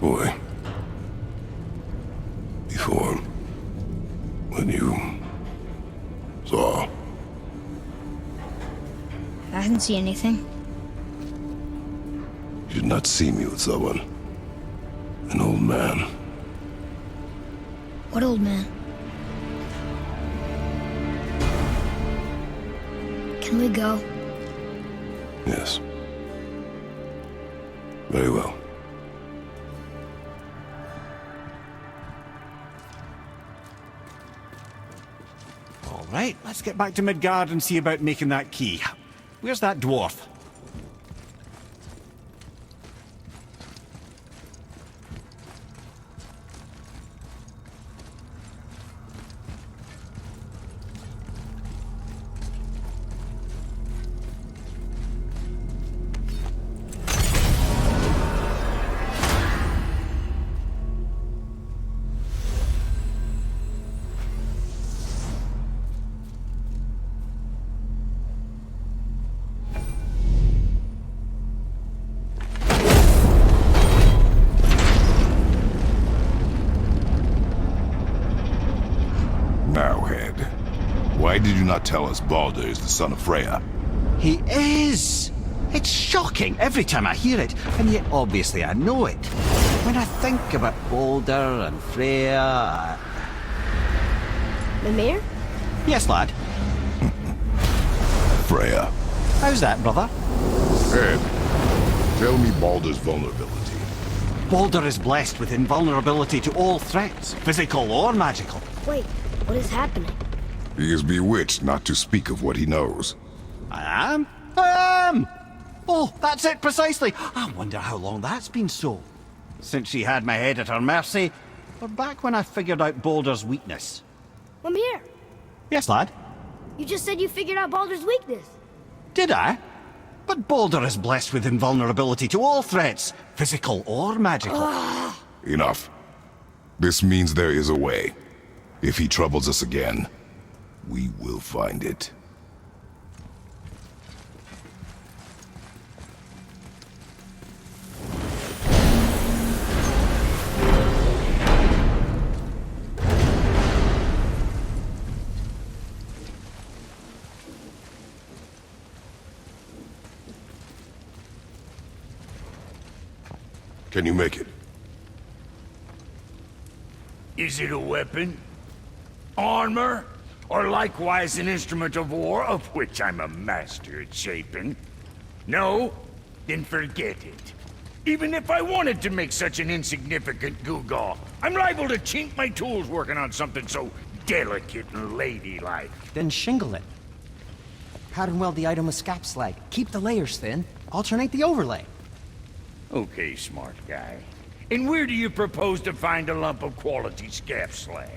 Boy, before, when you saw, I didn't see anything. you did not see me with someone. An old man. What old man? Can we go? Yes. Very well. All right, let's get back to Midgard and see about making that key. Where's that dwarf? Why did you not tell us Baldur is the son of Freya? He is! It's shocking every time I hear it, and yet obviously I know it. When I think about Baldur and Freya... Mimir? Yes, lad. Freya. How's that, brother? Ed, tell me Baldur's vulnerability. Baldur is blessed with invulnerability to all threats, physical or magical. Wait, what is happening? He is bewitched not to speak of what he knows. I am? I am! Oh, that's it precisely. I wonder how long that's been so. Since she had my head at her mercy, or back when I figured out Baldur's weakness. Mimir, Yes, lad? you just said you figured out Baldur's weakness. Did I? But Baldur is blessed with invulnerability to all threats, physical or magical. Enough. This means there is a way. If he troubles us again, we will find it. Can you make it? Is it a weapon? Armor? Or likewise an instrument of war, of which I'm a master at shaping? No? Then forget it. Even if I wanted to make such an insignificant gewgaw, I'm liable to chink my tools working on something so delicate and ladylike. Then shingle it. Pattern weld the item with scap slag. Keep the layers thin. Alternate the overlay. Okay, smart guy. And where do you propose to find a lump of quality scap slag?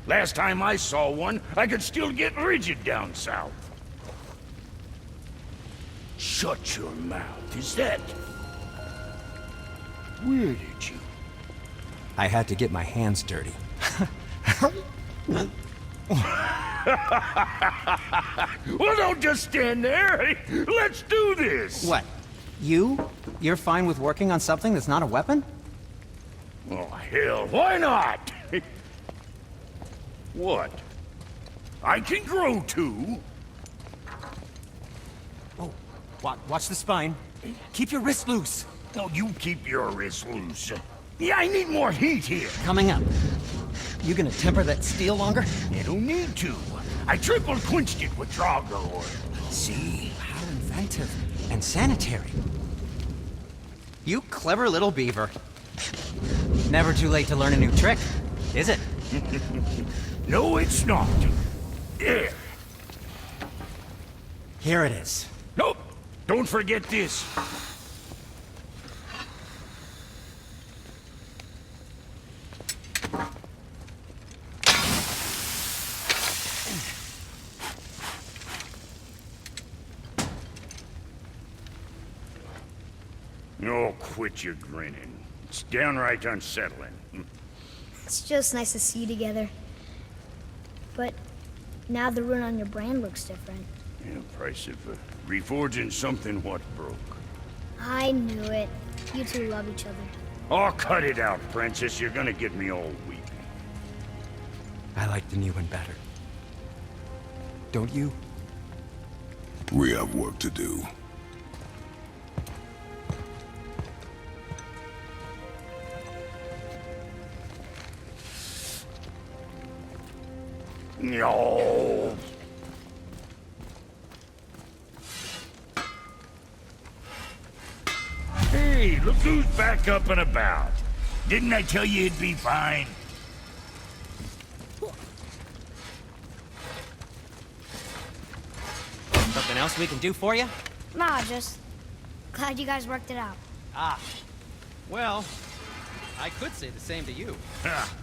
Last time I saw one, I could still get rigid down south. Shut your mouth, is that... Where did you... I had to get my hands dirty. Well, don't just stand there. Let's do this. What? You're fine with working on something that's not a weapon? Oh, hell, why not? What? I can grow too. Oh, watch the spine. Keep your wrist loose. Oh, you keep your wrist loose. Yeah, I need more heat here. Coming up. You gonna temper that steel longer? You don't need to. I triple quenched it with Drago oil. See? How inventive. And sanitary. You clever little beaver. Never too late to learn a new trick, is it? No, it's not. There. Here it is. Nope. Don't forget this. Oh, quit your grinning. It's downright unsettling. It's just nice to see you together. But now the rune on your brand looks different. Yeah, price of reforging something what broke. I knew it. You two love each other. Oh, cut it out, Princess. You're gonna get me all weepy. I like the new one better. Don't you? We have work to do. No. Hey, look who's back up and about. Didn't I tell you it'd be fine? Something else we can do for you? Nah, just glad you guys worked it out. Ah. Well, I could say the same to you. Ha!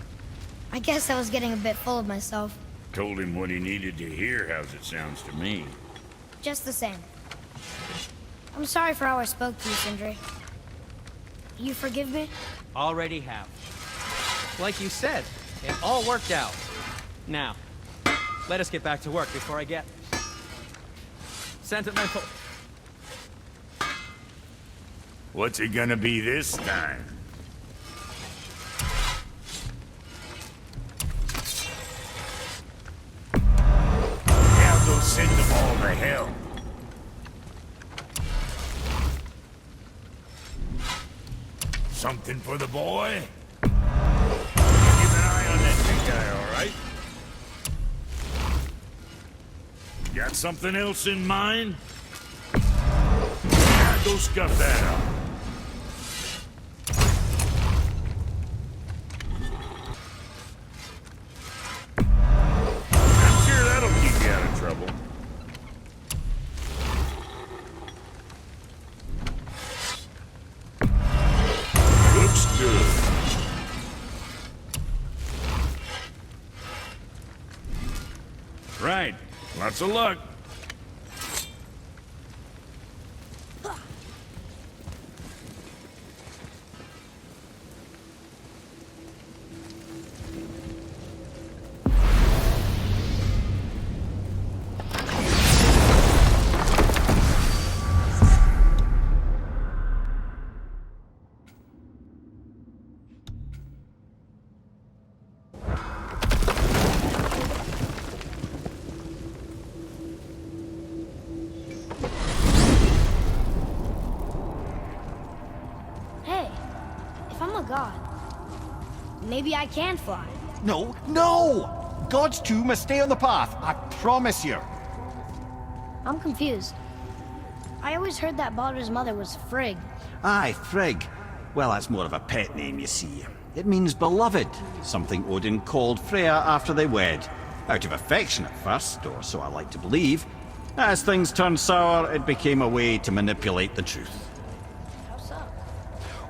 I guess I was getting a bit full of myself. Told him what he needed to hear, how's it sounds to me. Just the same. I'm sorry for how I spoke to you, Sindri. You forgive me? Already have. Like you said, it all worked out. Now, let us get back to work before I get sentimental. What's it gonna be this time? Now go send them all to hell. Something for the boy? Keep an eye on that big guy, all right? Got something else in mind? Yeah, go scuff that up. I'm sure that'll keep you out of trouble. Looks good. Right. Lots of luck. Hey, if I'm a god, maybe I can fly. No, no! Gods too must stay on the path, I promise you. I'm confused. I always heard that Baldur's mother was Frigg. Aye, Frigg. Well, that's more of a pet name, you see. It means beloved, something Odin called Freya after they wed. Out of affection at first, or so I like to believe. As things turned sour, it became a way to manipulate the truth. How so?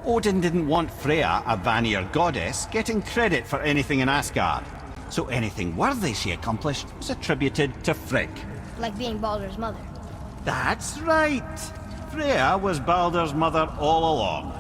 Odin didn't want Freya, a Vanir goddess, getting credit for anything in Asgard. So anything worthy she accomplished was attributed to Frigg. Like being Baldur's mother. That's right! Freya was Baldur's mother all along.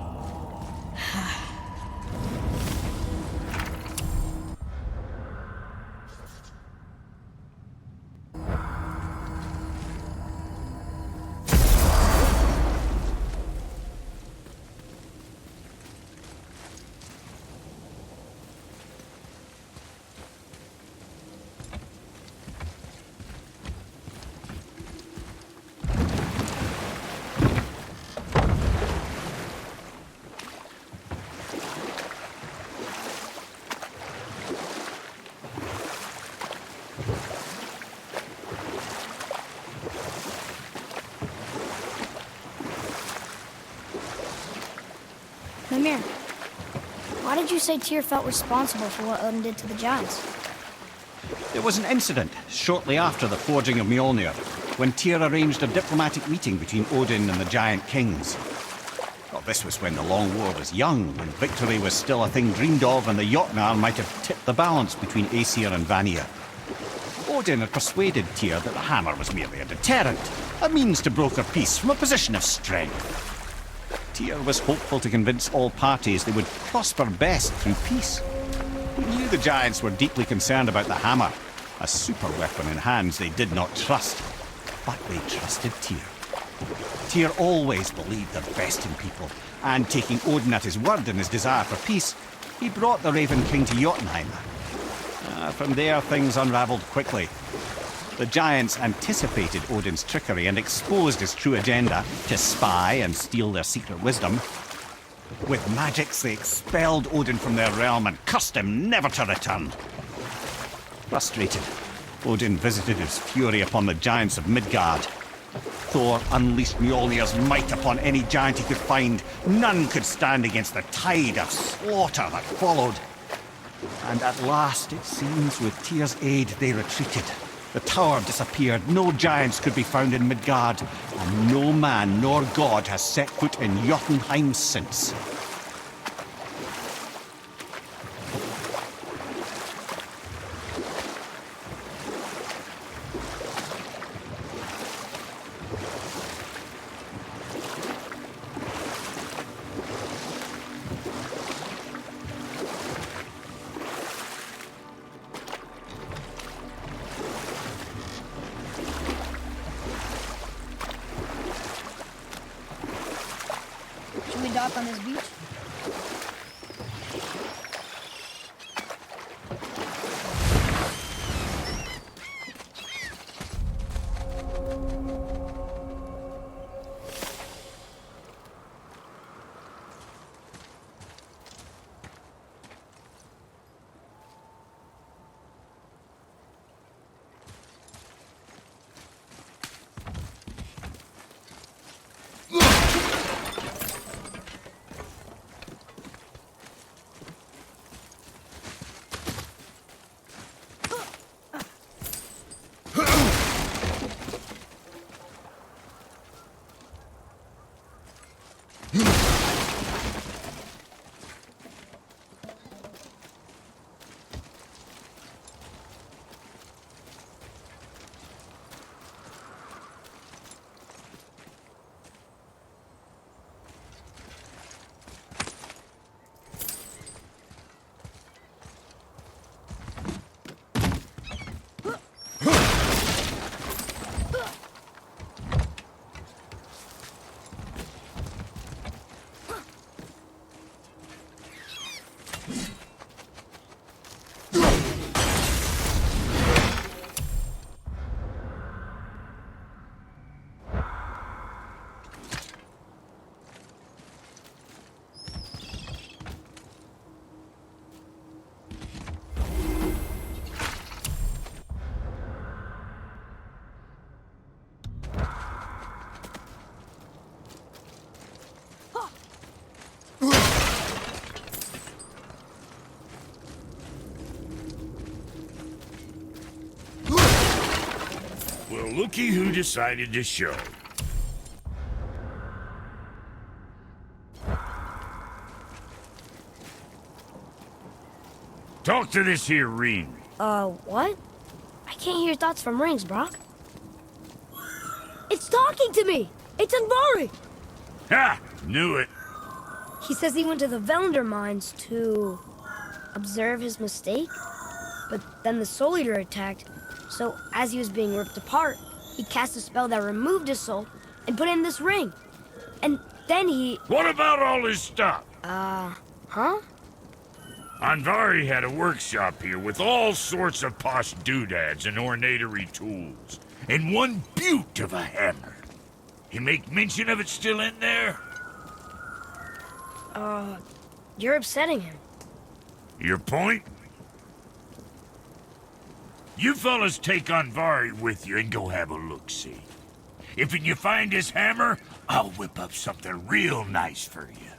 Mimir, why did you say Tyr felt responsible for what Odin did to the giants? There was an incident shortly after the forging of Mjolnir, when Tyr arranged a diplomatic meeting between Odin and the giant kings. Well, this was when the Long War was young, when victory was still a thing dreamed of, and the Jotnar might have tipped the balance between Aesir and Vanir. Odin had persuaded Tyr that the hammer was merely a deterrent, a means to broker peace from a position of strength. Tyr was hopeful to convince all parties they would prosper best through peace. He knew the giants were deeply concerned about the hammer, a super weapon in hands they did not trust. But they trusted Tyr. Tyr always believed the best in people, and taking Odin at his word in his desire for peace, he brought the Raven King to Jotunheim. From there, things unraveled quickly. The giants anticipated Odin's trickery and exposed his true agenda to spy and steal their secret wisdom. With magics, they expelled Odin from their realm and cursed him never to return. Frustrated, Odin visited his fury upon the giants of Midgard. Thor unleashed Mjolnir's might upon any giant he could find. None could stand against the tide of slaughter that followed. And at last, it seems, with Tyr's aid, they retreated. The tower disappeared, no giants could be found in Midgard, and no man nor god has set foot in Jotunheim since. Should we dock on this beach? Well, looky who decided to show. Talk to this here ring. What? I can't hear thoughts from rings, Brock. It's talking to me! It's Andvari! Ha! Knew it. He says he went to the Velander mines to observe his mistake, but then the Soul Eater attacked, so as he was being ripped apart, he cast a spell that removed his soul and put it in this ring. And then he... What about all his stuff? Huh? Andvari had a workshop here with all sorts of posh doodads and ornatory tools, and one beaut of a hammer. You make mention of it still in there? You're upsetting him. Your point? You fellas take Andvari with you and go have a look-see. If you find his hammer, I'll whip up something real nice for you.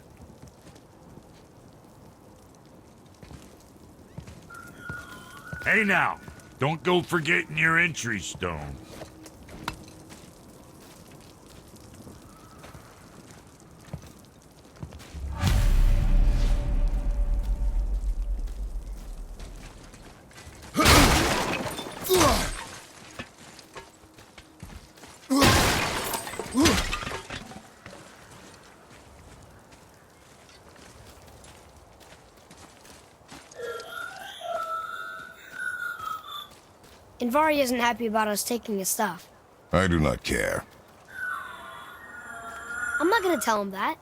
Hey now, don't go forgetting your entry stone. Invari isn't happy about us taking his stuff. I do not care. I'm not gonna tell him that.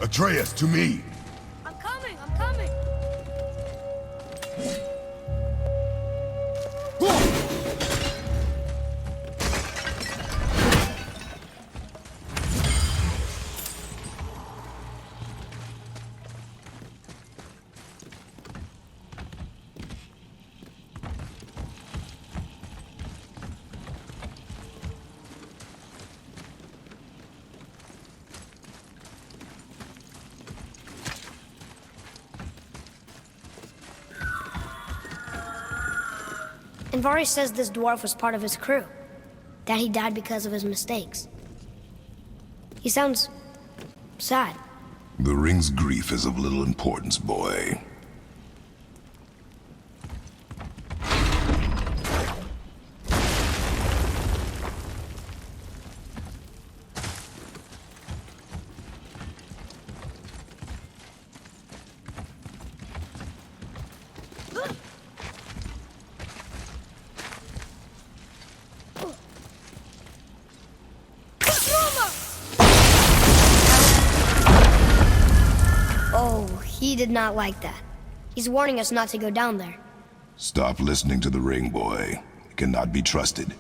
Atreus, to me! I'm coming, I'm coming! Invari says this dwarf was part of his crew, that he died because of his mistakes. He sounds sad. The ring's grief is of little importance, boy. He did not like that. He's warning us not to go down there. Stop listening to the ring, boy. It cannot be trusted.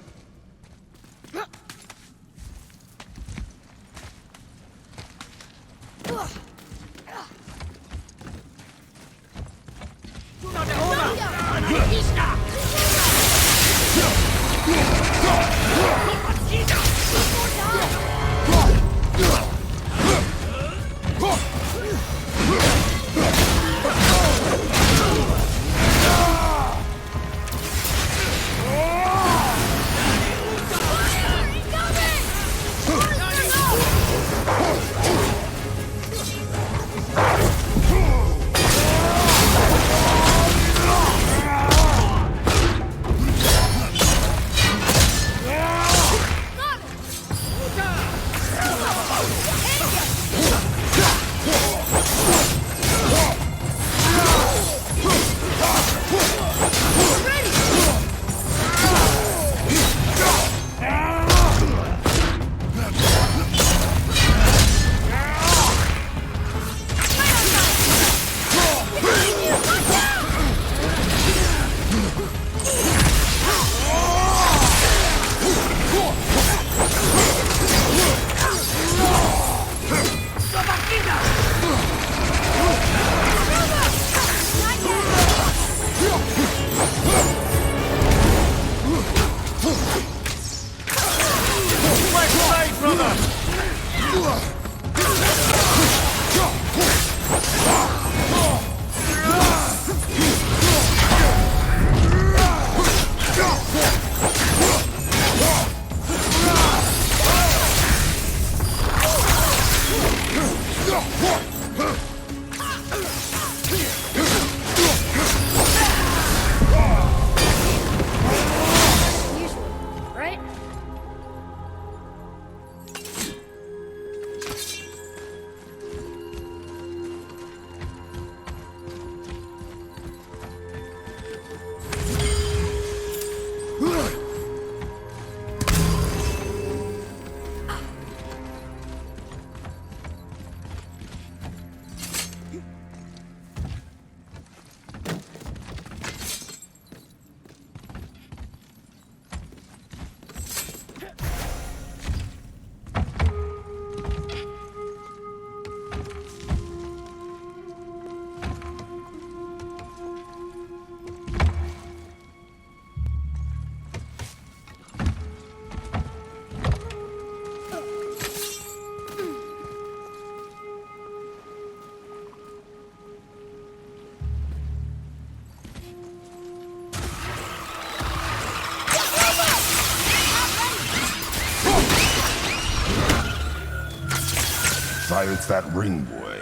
silence that ring boy?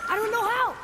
I don't know how.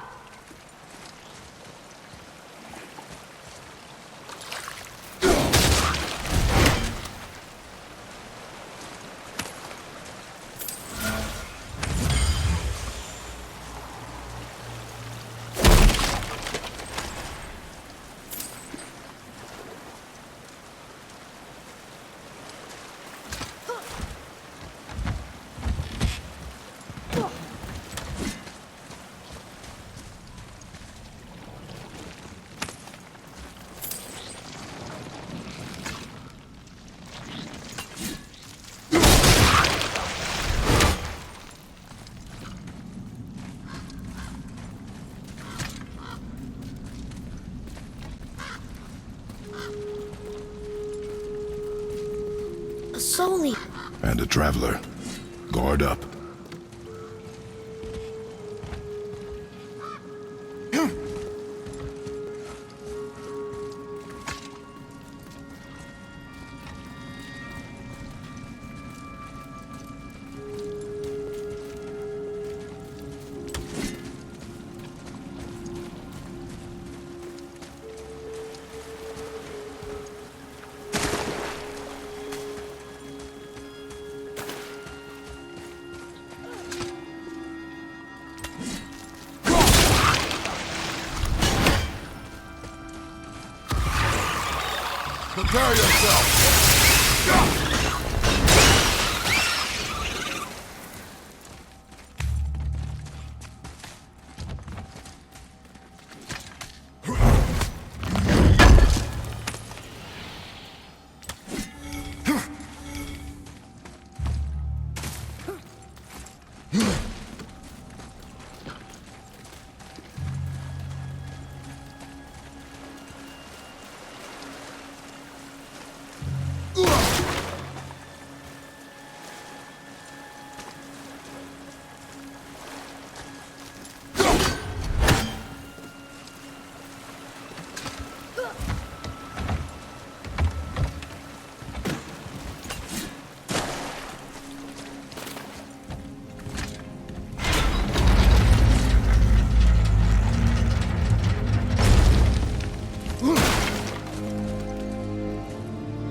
A Soli. And a traveler. Guard up. Prepare yourself!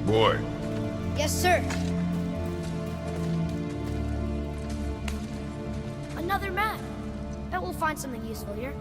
Boy, Yes, sir. Another map. Bet we'll find something useful here.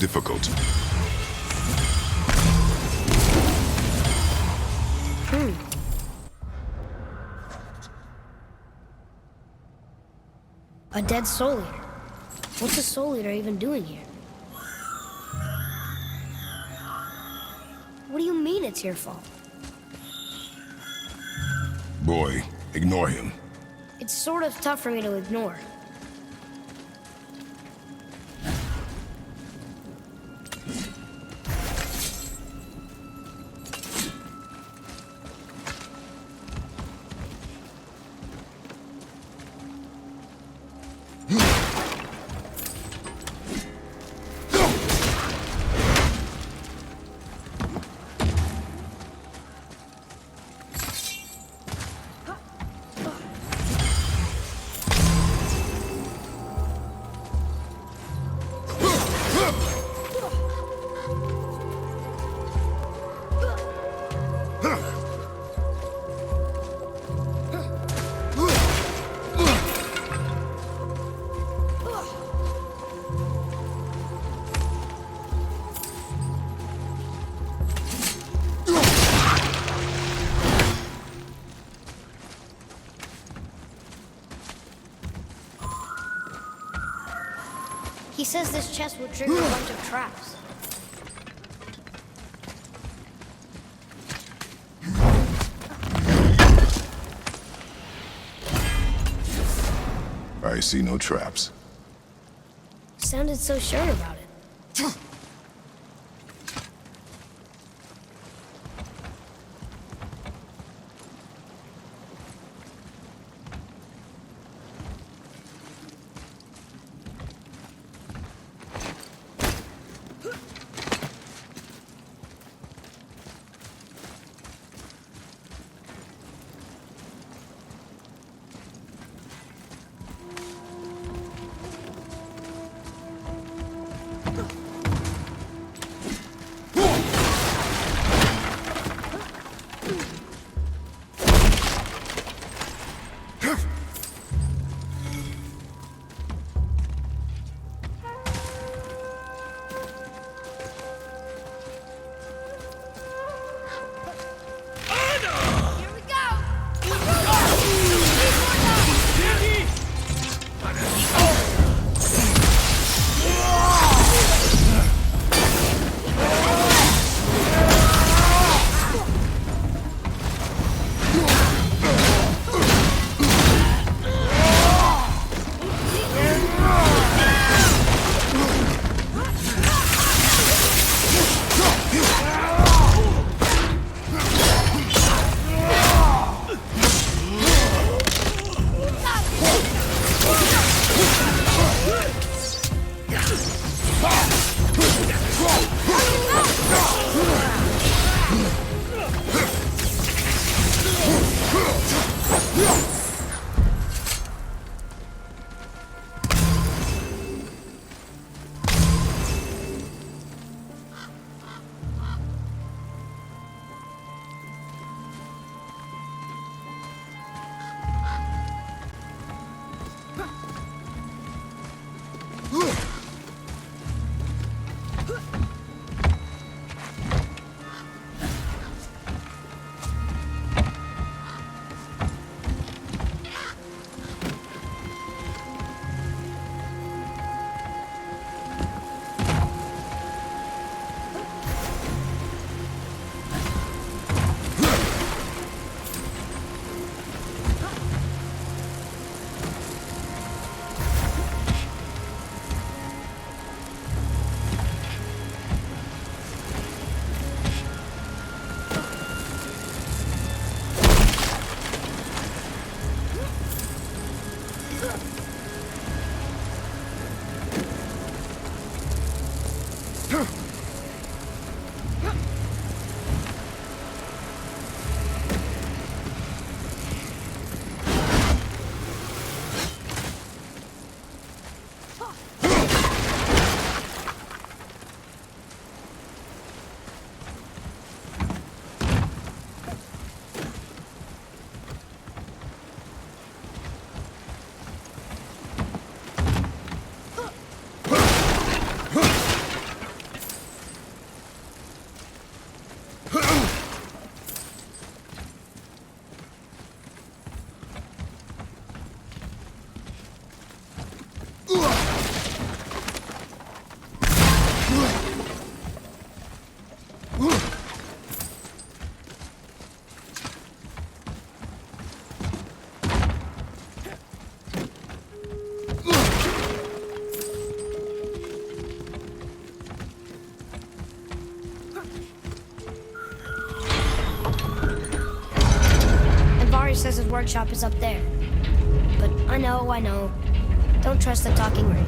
difficult. A dead soul eater. What's a soul eater even doing here? What do you mean it's your fault? Boy, ignore him. It's sort of tough for me to ignore. He says this chest will trigger a bunch of traps. I see no traps. Sounded so sure about it. Atari says his workshop is up there. But I know. Don't trust the talking ring.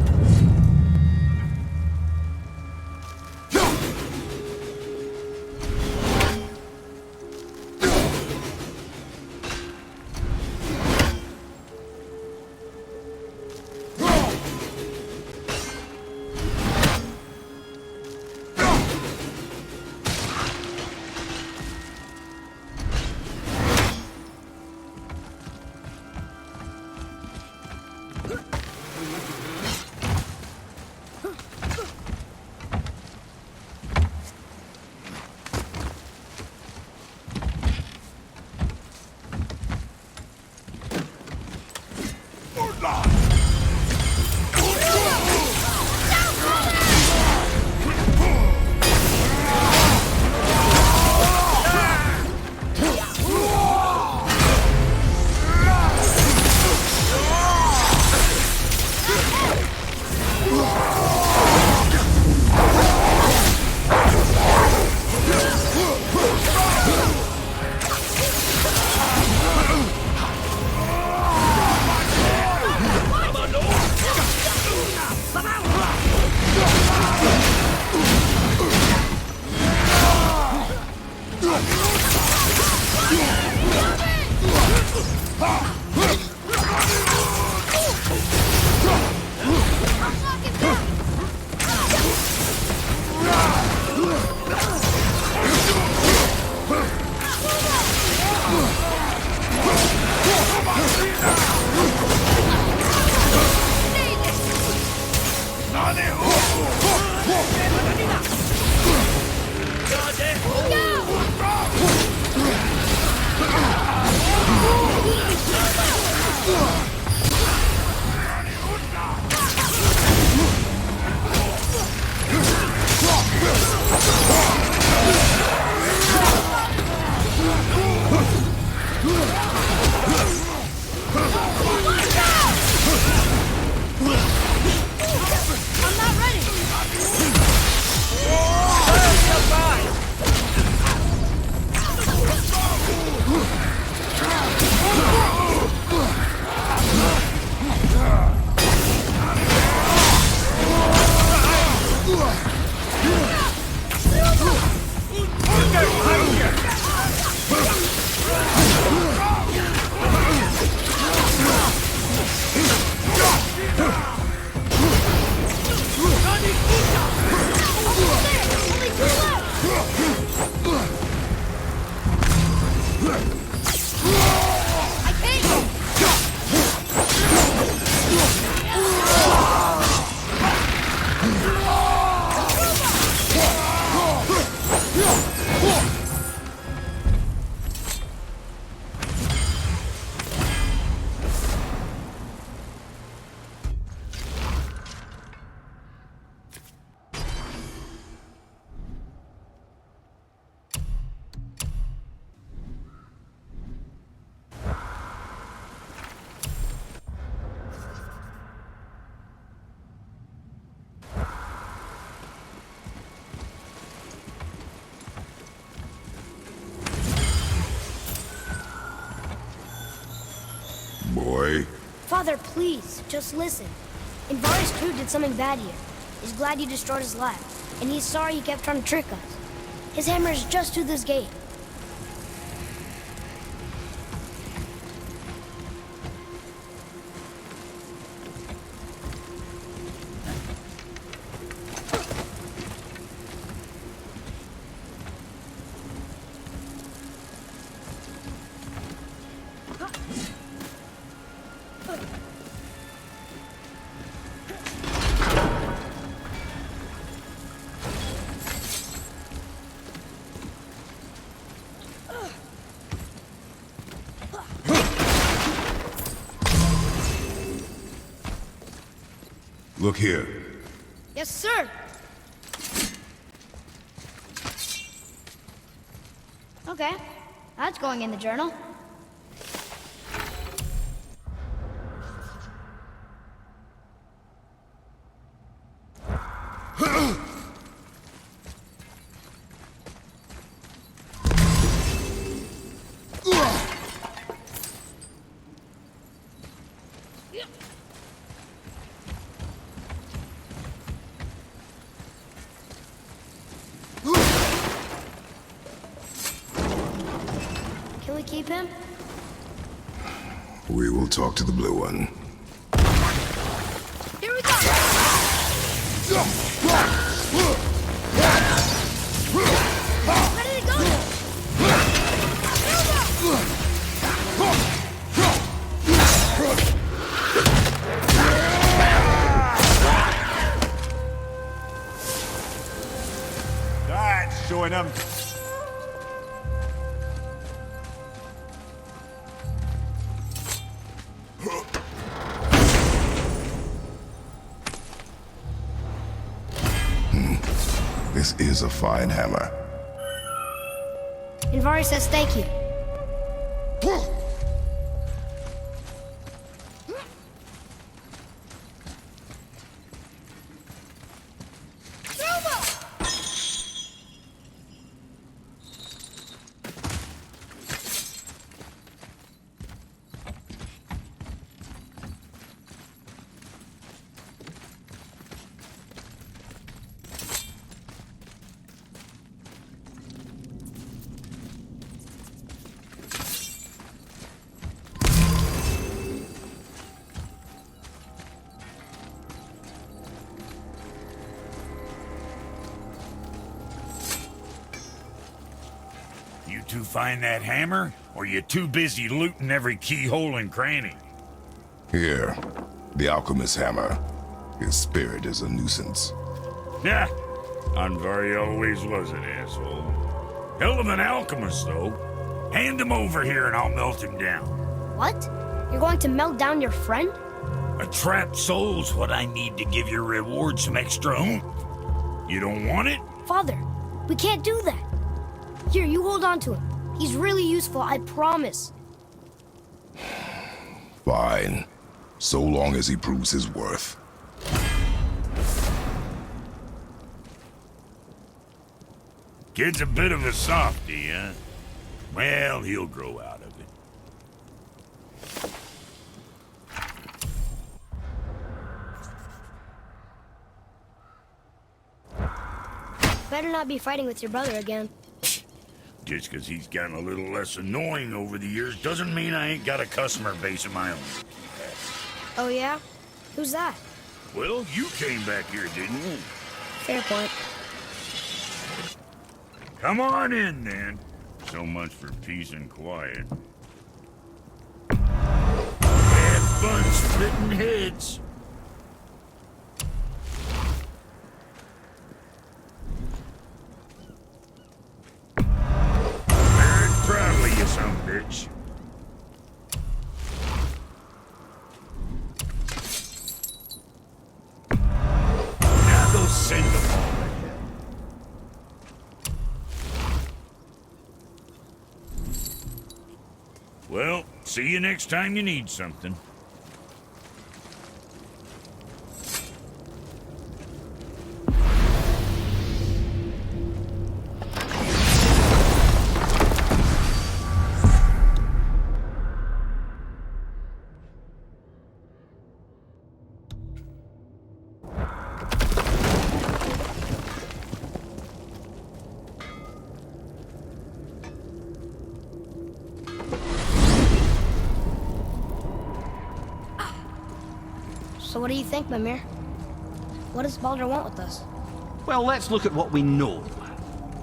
Boy. Father, please, just listen. Invari's crew did something bad here. He's glad you destroyed his lab, and he's sorry he kept trying to trick us. His hammer is just through this gate. Look here. Yes, sir. Okay, that's going in the journal. really keep him? We will talk to the blue one. Here we go! Ready to go? That's showing him. This is a fine hammer. Invari says thank you. You two find that hammer, or you too busy looting every keyhole and cranny? Here, the alchemist's hammer. His spirit is a nuisance. Yeah, Anvari always was an asshole. Hell of an alchemist, though. Hand him over here and I'll melt him down. What? You're going to melt down your friend? A trapped soul's what I need to give your reward some extra oomph. You don't want it? Father, we can't do that. Here, you hold on to him. He's really useful, I promise. Fine. So long as he proves his worth. Kid's a bit of a softie, huh? Well, he'll grow out of it. Better not be fighting with your brother again. Just 'cause he's gotten a little less annoying over the years doesn't mean I ain't got a customer base of my own. Oh yeah? Who's that? Well, you came back here, didn't you? Fair point. Come on in, then. So much for peace and quiet. Have fun splitting heads. Very proud of you, son of a bitch. Now go send them all. Well, see you next time you need something. So what do you think, Mimir? What does Baldur want with us? Well, let's look at what we know.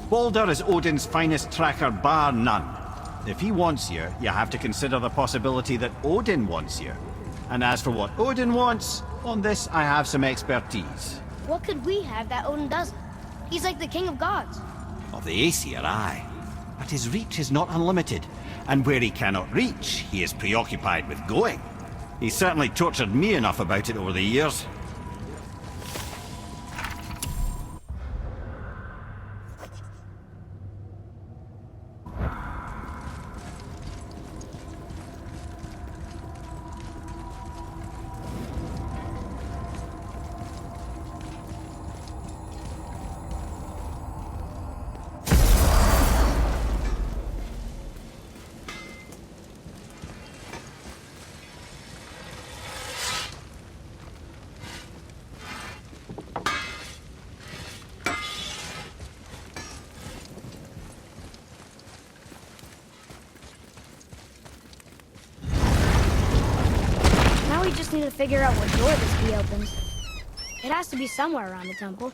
Baldur is Odin's finest tracker bar none. If he wants you, you have to consider the possibility that Odin wants you. And as for what Odin wants, on this I have some expertise. What could we have that Odin doesn't? He's like the king of gods. Of the Aesir, aye. But his reach is not unlimited, and where he cannot reach, he is preoccupied with going. He's certainly tortured me enough about it over the years. we just need to figure out what door this key opens. It has to be somewhere around the temple.